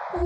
Hey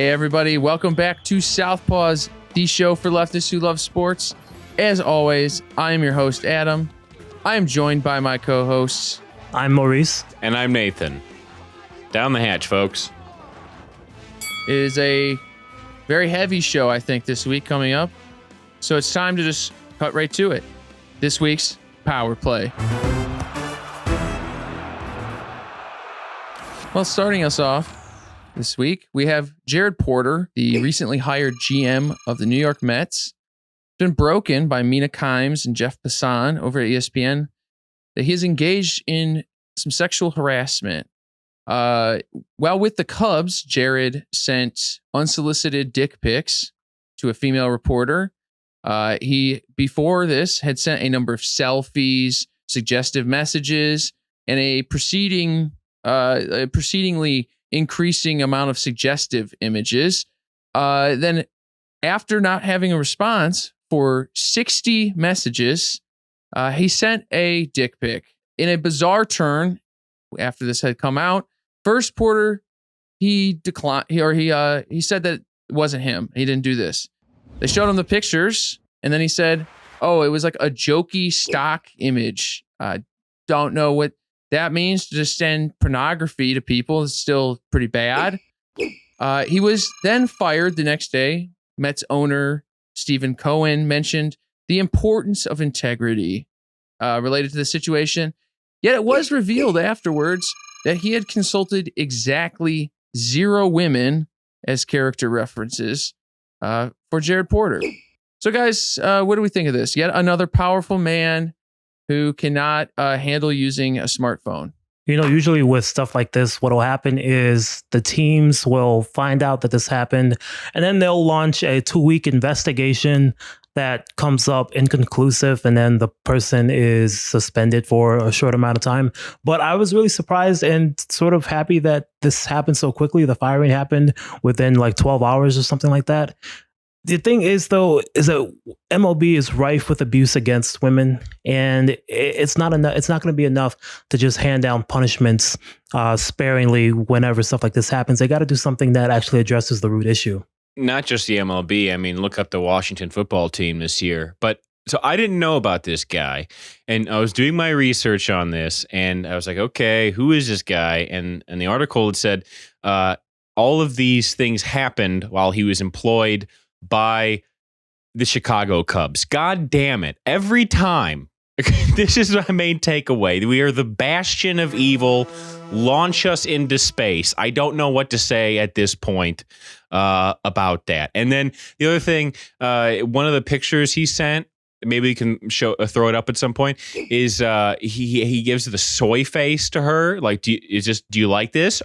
everybody, welcome back to Southpaws, the show for leftists who love sports. As always, I am your host, Adam. I am joined by my co-hosts. I'm Maurice. And I'm Nathan. Down the hatch, folks. It is a very heavy show, I think, this week coming up. So it's time to just cut right to it. This week's Power Play. Well, starting us off this week, we have Jared Porter, the recently hired GM of the New York Mets. It's been broken by Mina Kimes and Jeff Passan over at ESPN that he is engaged in some sexual harassment. While with the Cubs, Jared sent unsolicited dick pics to a female reporter. He, before this, had sent a number of selfies, suggestive messages, and a proceedingly increasing amount of suggestive images. Then, after not having a response for 60 messages, he sent a dick pic. In a bizarre turn, after this had come out, first Porter, he declined, he said that it wasn't him. He didn't do this. They showed him the pictures, and then he said, "Oh, it was like a jokey stock image. Don't know what that means to just send pornography to people. Is still pretty bad." He was then fired the next day. Mets owner Stephen Cohen mentioned the importance of integrity related to the situation. Yet it was revealed afterwards that he had consulted exactly 0 women as character references for Jared Porter. So guys, what do we think of this? Yet another powerful man who cannot handle using a smartphone. You know, usually with stuff like this, what will happen is the teams will find out that this happened, and then they'll launch a 2-week investigation that comes up inconclusive, and then the person is suspended for a short amount of time. But I was really surprised and sort of happy that this happened so quickly. The firing happened within like 12 hours or something like that. The thing is, though, is that MLB is rife with abuse against women, and it's not enough. It's not going to be enough to just hand down punishments sparingly whenever stuff like this happens. They got to do something that actually addresses the root issue. Not just the MLB. I mean, look up the Washington football team this year. But so I didn't know about this guy, and I was doing my research on this, and I was like, okay, who is this guy? And the article had said all of these things happened while he was employed by the Chicago Cubs. God damn it. Every time. This is my main takeaway. We are the bastion of evil. Launch us into space. I don't know what to say at this point about that. And then the other thing, one of the pictures he sent, maybe we can throw it up at some point, is he gives the soy face to her. Like, do you like this?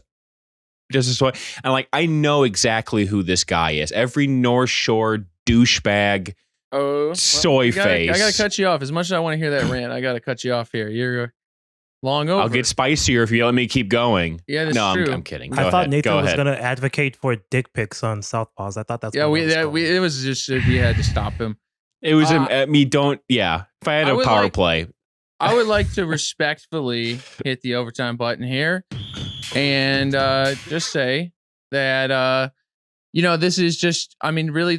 Just a soy. And like, I know exactly who this guy is. Every North Shore douchebag. Soy face. I gotta cut you off. As much as I want to hear that rant, I gotta cut you off here. You're long over. I'll get spicier if you let me keep going. Yeah, that's true. I'm kidding. I thought Nathan was going to advocate for dick pics on Southpaws. I thought that's it was just we had to stop him. It was me. Don't. Yeah. If I had a power play, I would like to respectfully hit the overtime button here and just say that this is just. I mean, really,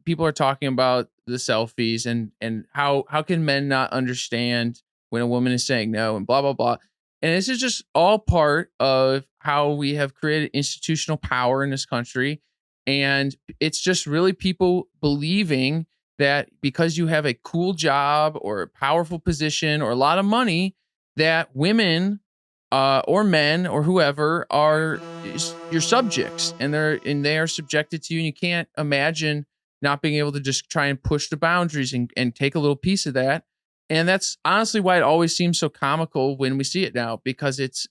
people are talking about the selfies and how can men not understand when a woman is saying no and blah blah blah. And this is just all part of how we have created institutional power in this country, and it's just really people believing that because you have a cool job or a powerful position or a lot of money, that women or men or whoever are your subjects, and they are subjected to you, and you can't imagine not being able to just try and push the boundaries and take a little piece of that. And that's honestly why it always seems so comical when we see it now, because it's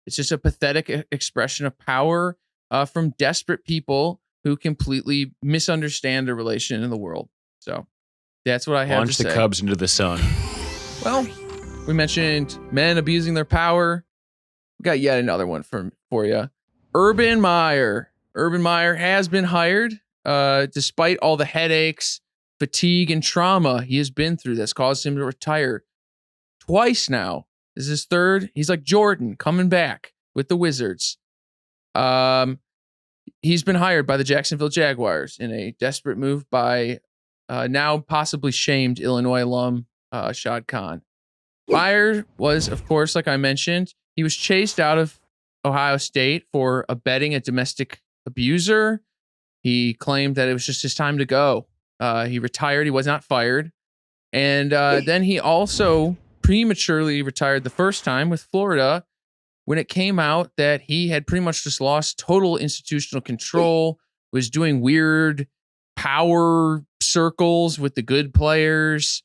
just a pathetic expression of power from desperate people who completely misunderstand the relation in the world. So that's what I have to say. Launch the Cubs into the sun. Well, we mentioned men abusing their power. We got yet another one for you. Urban Meyer. Urban Meyer has been hired despite all the headaches fatigue and trauma he has been through that's caused him to retire twice now. This is his third. He's like Jordan coming back with the Wizards. He's been hired by the Jacksonville Jaguars in a desperate move by now possibly shamed Illinois alum Shad Khan. Meyer was, of course, like I mentioned, he was chased out of Ohio State for abetting a domestic abuser. He claimed that it was just his time to go. He retired. He was not fired. And then he also prematurely retired the first time with Florida when it came out that he had pretty much just lost total institutional control, was doing weird power circles with the good players,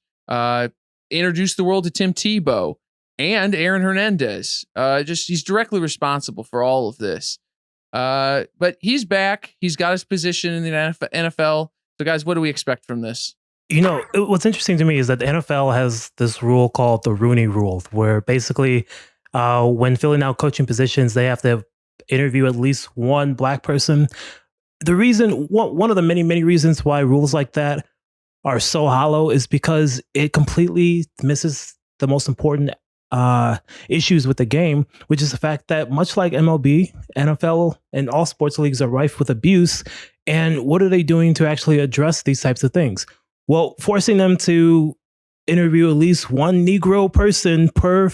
introduced the world to Tim Tebow and Aaron Hernandez. He's directly responsible for all of this. But he's back. He's got his position in the NFL. So, guys, what do we expect from this? What's interesting to me is that the NFL has this rule called the Rooney Rule, where basically when filling out coaching positions, they have to interview at least one black person. The reason, one of the many, many reasons why rules like that are so hollow is because it completely misses the most important issues with the game, which is the fact that much like MLB, NFL, and all sports leagues are rife with abuse. And what are they doing to actually address these types of things? Well, forcing them to interview at least one Negro person per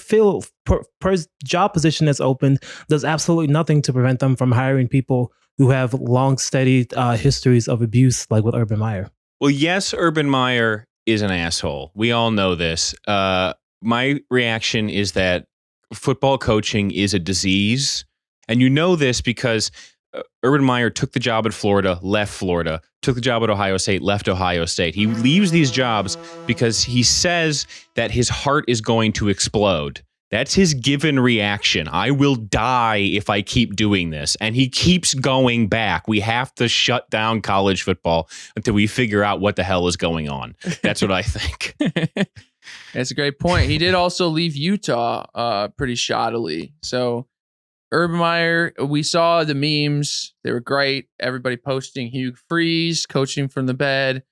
job position that's open does absolutely nothing to prevent them from hiring people who have long, steady histories of abuse, like with Urban Meyer. Well, yes, Urban Meyer is an asshole. We all know this. My reaction is that football coaching is a disease. And you know this because Urban Meyer took the job at Florida, left Florida, took the job at Ohio State, left Ohio State. He leaves these jobs because he says that his heart is going to explode. That's his given reaction. I will die if I keep doing this. And he keeps going back. We have to shut down college football until we figure out what the hell is going on. That's what I think. That's a great point. He did also leave Utah pretty shoddily. So Urban Meyer, we saw the memes. They were great. Everybody posting Hugh Freeze coaching from the bed.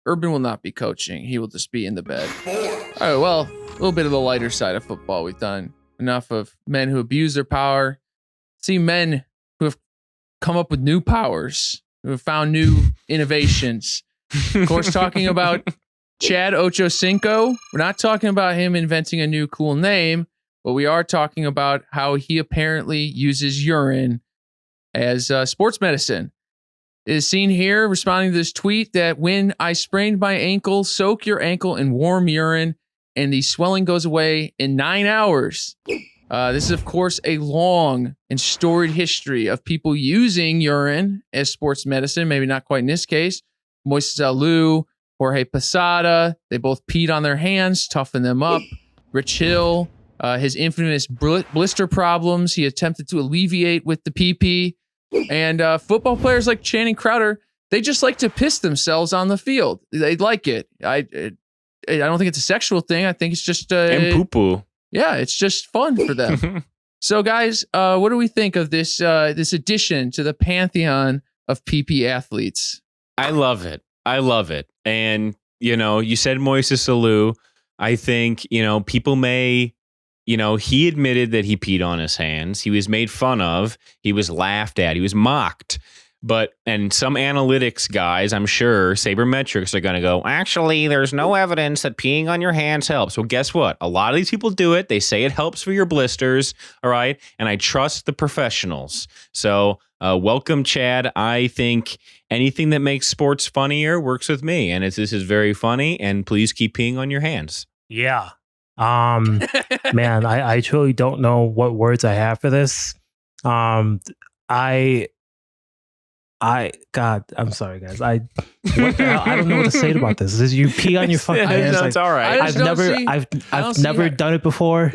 Urban will not be coaching. He will just be in the bed. All right, well, a little bit of the lighter side of football. We've done enough of men who abuse their power. See men who have come up with new powers, who have found new innovations. Of course, talking about Chad Ochocinco. We're not talking about him inventing a new cool name, but we are talking about how he apparently uses urine as sports medicine. It is seen here responding to this tweet that when I sprained my ankle, soak your ankle in warm urine and the swelling goes away in 9 hours. This is, of course, a long and storied history of people using urine as sports medicine. Maybe not quite in this case. Moises Alou, Jorge Posada, they both peed on their hands, toughened them up. Rich Hill, his infamous blister problems, he attempted to alleviate with the PP. And football players like Channing Crowder, they just like to piss themselves on the field. They like it. I don't think it's a sexual thing. I think it's just and poo-poo. Yeah, it's just fun for them. So, guys, what do we think of this this addition to the pantheon of PP athletes? I love it. And, you said Moises Alou. I think, people may, he admitted that he peed on his hands. He was made fun of. He was laughed at. He was mocked. And some analytics guys, I'm sure, sabermetrics are going to go, actually, there's no evidence that peeing on your hands helps. Well, guess what? A lot of these people do it. They say it helps for your blisters. All right. And I trust the professionals. So welcome, Chad. I think anything that makes sports funnier works with me. And this is very funny. And please keep peeing on your hands. Yeah. Man, I truly don't know what words I have for this. God, I'm sorry, guys. What the hell? I don't know what to say about this. Is you pee on your fucking hands? It's all right. I've never done it before.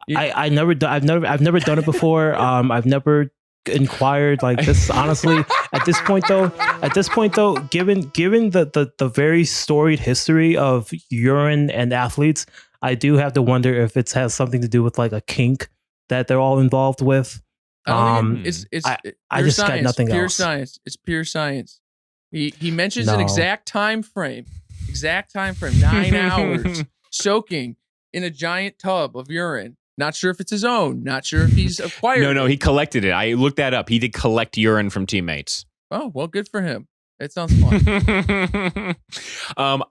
I've never done it before. I've never inquired like this. Honestly, at this point though, given the very storied history of urine and athletes, I do have to wonder if it has something to do with like a kink that they're all involved with. I just got nothing pure else. Science. It's pure science. He mentions No. an exact time frame, 9 hours soaking in a giant tub of urine. Not sure if it's his own. Not sure if he's acquired. No, it. he collected it. I looked that up. He did collect urine from teammates. Oh, well, good for him. It sounds fun.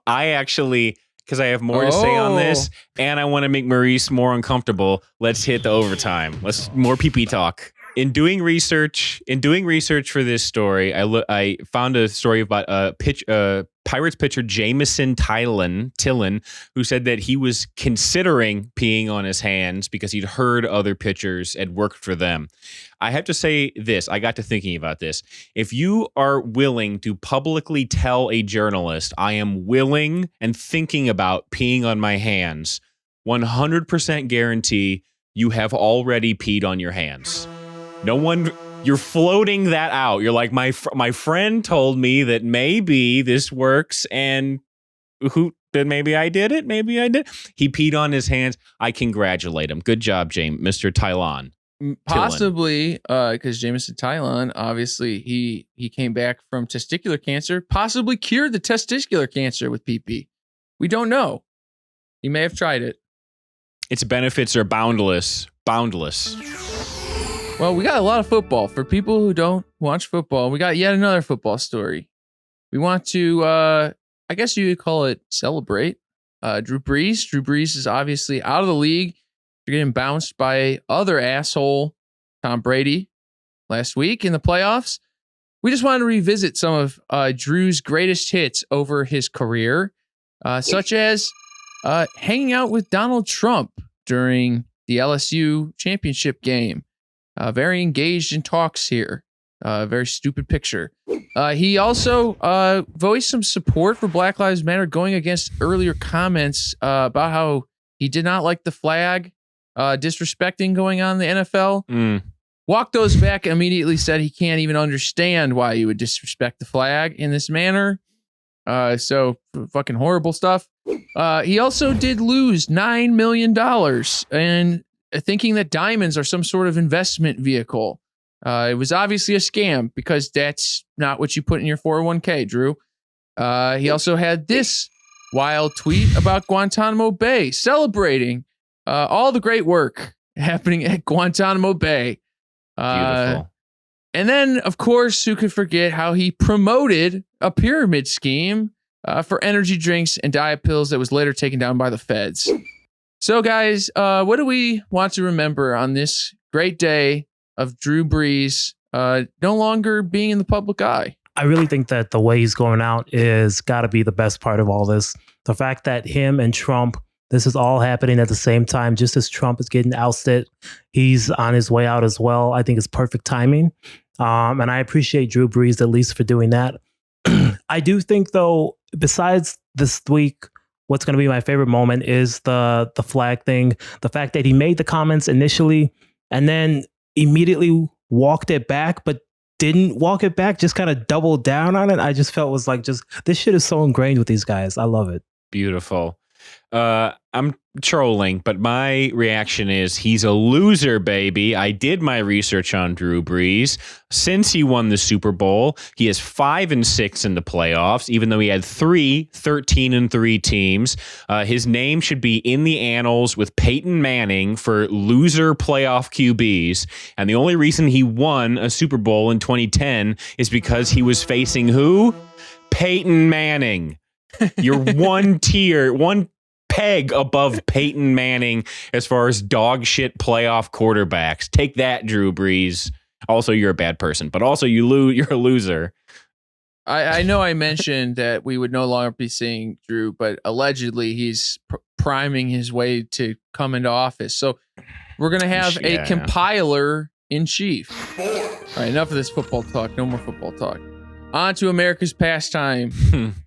I actually, because I have more to say on this, and I want to make Maurice more uncomfortable. Let's hit the overtime. Let's more pee-pee talk. In doing research for this story, I found a story about Pirates pitcher Jamison Tillin, who said that he was considering peeing on his hands because he'd heard other pitchers had worked for them. I have to say this. I got to thinking about this. If you are willing to publicly tell a journalist, I am willing and thinking about peeing on my hands, 100% guarantee you have already peed on your hands. No one, you're floating that out. You're like, my friend told me that maybe this works, and maybe I did it. Maybe I did. He peed on his hands. I congratulate him. Good job, Mr. Tylon. Possibly, because Jamison Tylon, obviously, he came back from testicular cancer, possibly cured the testicular cancer with PP. We don't know. He may have tried it. Its benefits are boundless. Well, we got a lot of football. For people who don't watch football, we got yet another football story. We want to, I guess you could call it celebrate. Drew Brees. Drew Brees is obviously out of the league. They're getting bounced by other asshole Tom Brady last week in the playoffs. We just wanted to revisit some of Drew's greatest hits over his career, such as hanging out with Donald Trump during the LSU championship game. Very engaged in talks here. Very stupid picture. He also voiced some support for Black Lives Matter, going against earlier comments about how he did not like the flag, disrespecting going on in the NFL. Walked those back, immediately said he can't even understand why you would disrespect the flag in this manner. So fucking horrible stuff. He also did lose $9 million and thinking that diamonds are some sort of investment vehicle. It was obviously a scam because that's not what you put in your 401k, Drew. He also had this wild tweet about Guantanamo Bay, celebrating all the great work happening at Guantanamo Bay. Beautiful. And then, of course, who could forget how he promoted a pyramid scheme for energy drinks and diet pills that was later taken down by the feds. So, guys, what do we want to remember on this great day of Drew Brees no longer being in the public eye? I really think that the way he's going out is got to be the best part of all this. The fact that him and Trump, this is all happening at the same time, just as Trump is getting ousted, he's on his way out as well. I think it's perfect timing. And I appreciate Drew Brees at least for doing that. I do think, though, besides this week, what's going to be my favorite moment is the flag thing. The fact that he made the comments initially and then immediately walked it back, but didn't walk it back, just kind of doubled down on it. I just felt was like, just this shit is so ingrained with these guys. I love it. Beautiful. I'm trolling, but my reaction is he's a loser, baby. I did my research on Drew Brees. Since he won the Super Bowl, he is 5-6 in the playoffs, even though he had 13-3 teams. His name should be in the annals with Peyton Manning for loser playoff QBs. And the only reason he won a Super Bowl in 2010 is because he was facing who? Peyton Manning. You're one peg above Peyton Manning as far as dog shit playoff quarterbacks. Take that, Drew Brees. Also, you're a bad person, but also you're a loser. I know I mentioned that we would no longer be seeing Drew, but allegedly he's priming his way to come into office. So we're going to have a compiler in chief. All right, enough of this football talk. No more football talk. On to America's pastime.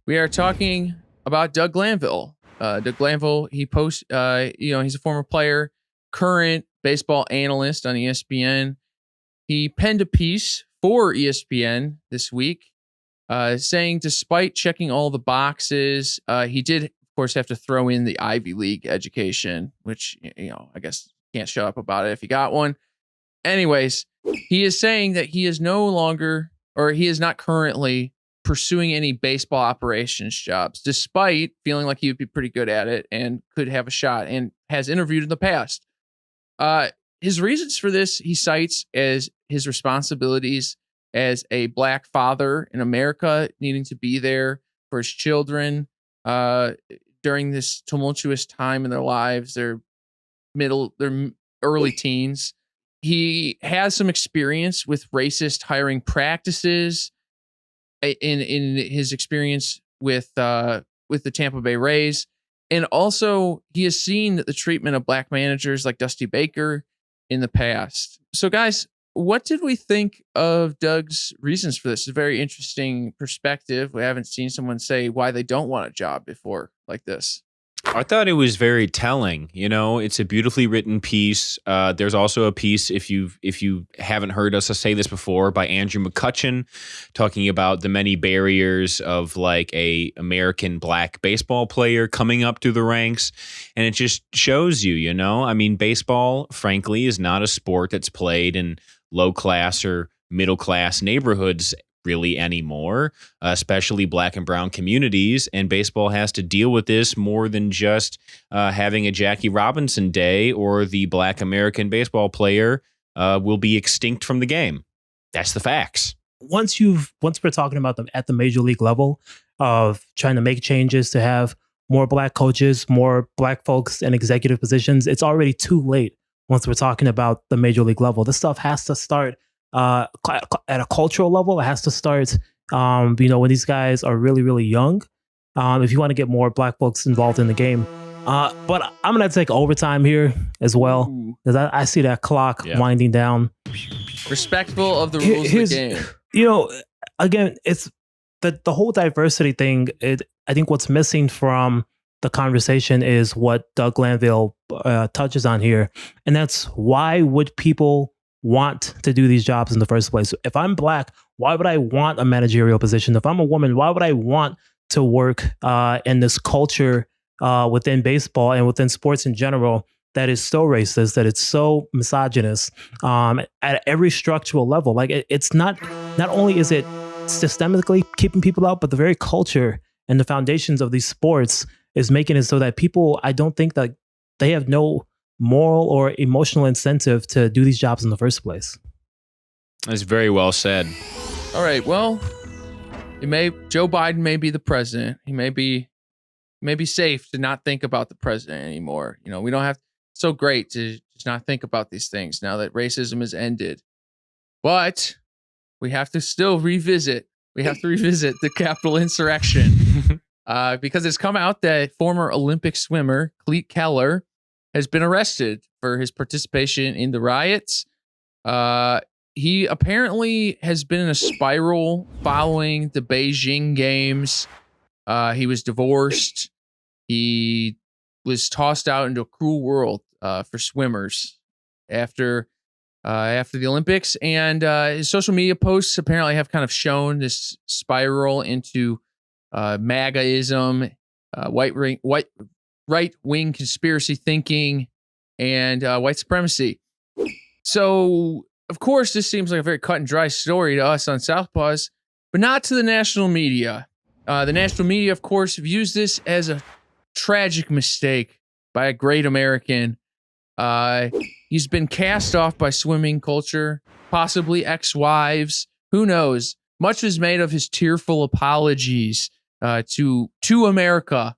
We are talking about Doug Glanville. Doug Glanville, he's a former player, current baseball analyst on ESPN. He penned a piece for ESPN this week, saying despite checking all the boxes, he did, of course, have to throw in the Ivy League education, which, I guess can't shut up about it if you got one. Anyways, he is saying that he is not currently pursuing any baseball operations jobs, despite feeling like he would be pretty good at it and could have a shot, and has interviewed in the past. His reasons for this, he cites as his responsibilities as a black father in America, needing to be there for his children during this tumultuous time in their lives, their early teens. He has some experience with racist hiring practices in his experience with the Tampa Bay Rays. And also, he has seen the treatment of black managers like Dusty Baker in the past. So, guys, what did we think of Doug's reasons for this? It's a very interesting perspective. We haven't seen someone say why they don't want a job before like this. I thought it was very telling. You know, it's a beautifully written piece. There's also a piece, if you haven't heard us say this before, by Andrew McCutcheon, talking about the many barriers of like a American black baseball player coming up through the ranks, and it just shows you. You know, I mean, baseball, frankly, is not a sport that's played in low class or middle class neighborhoods really anymore, especially black and brown communities. And baseball has to deal with this more than just having a Jackie Robinson day, or the black American baseball player will be extinct from the game. That's the facts. Once we're talking about them at the major league level of trying to make changes to have more black coaches, more black folks in executive positions, it's already too late. Once we're talking about the major league level, this stuff has to start at a cultural level. It has to start, when these guys are really, really young. If you want to get more black folks involved in the game. But I'm going to take overtime here as well, because I see that clock winding down. Respectful of the rules of the game. You know, again, it's the whole diversity thing. I think what's missing from the conversation is what Doug Glanville touches on here. And that's, why would people want to do these jobs in the first place? If I'm black, why would I want a managerial position? If I'm a woman, why would I want to work in this culture within baseball and within sports in general that is so racist, that it's so misogynist at every structural level? Like, it's not only is it systemically keeping people out, but the very culture and the foundations of these sports is making it so that people, I don't think that they have no moral or emotional incentive to do these jobs in the first place. That's very well said. All right. Well, Joe Biden may be the president. He may be safe to not think about the president anymore. You know, we don't have, it's so great to just not think about these things now that racism has ended. But we have to still revisit. We have to revisit the Capitol insurrection because it's come out that former Olympic swimmer Klaas Keller has been arrested for his participation in the riots. He apparently has been in a spiral following the Beijing Games. He was divorced. He was tossed out into a cruel world for swimmers after the Olympics. And his social media posts apparently have kind of shown this spiral into MAGAism, right-wing conspiracy thinking, and white supremacy. So, of course, this seems like a very cut and dry story to us on Southpaws, but not to the national media. The national media, of course, views this as a tragic mistake by a great American. He's been cast off by swimming culture, possibly ex-wives. Who knows? Much is made of his tearful apologies to America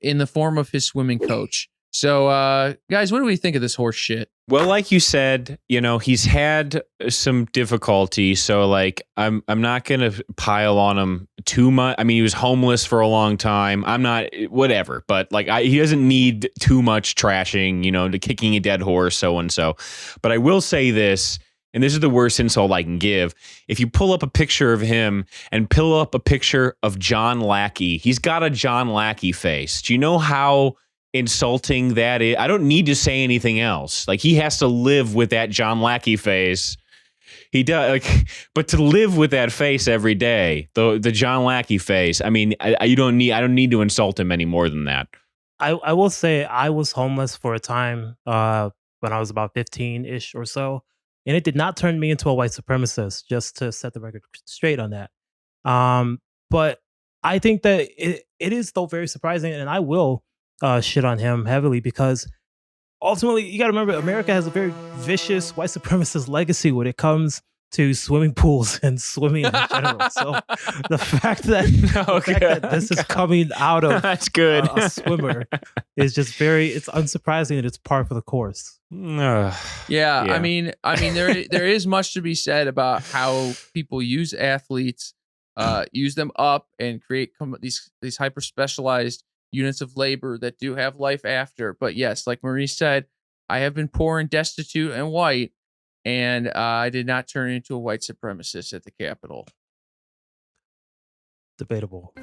in the form of his swimming coach. So, guys, what do we think of this horse shit? Well, like you said, you know, he's had some difficulty, so like I'm not gonna pile on him too much. I mean, he was homeless for a long time. I'm not whatever, but like he doesn't need too much trashing, you know, to kicking a dead horse, so and so. But I will say this, and this is the worst insult I can give. If you pull up a picture of him and pull up a picture of John Lackey, he's got a John Lackey face. Do you know how insulting that is? I don't need to say anything else. Like, he has to live with that John Lackey face. He does, like, but to live with that face every day, the John Lackey face. I mean, I don't need to insult him any more than that. I will say I was homeless for a time when I was about 15-ish or so, and it did not turn me into a white supremacist. Just to set the record straight on that. But I think that it is though very surprising, and I will shit on him heavily because ultimately you got to remember America has a very vicious white supremacist legacy when it comes to swimming pools and swimming in general. So the fact that, that this is coming out of that's good. A swimmer is just it's unsurprising that it's par for the course. Yeah. I mean, there is much to be said about how people use athletes, use them up, and create these hyper specialized units of labor that do have life after. But yes, like Marie said, I have been poor and destitute and white, and I did not turn into a white supremacist at the Capitol. Debatable.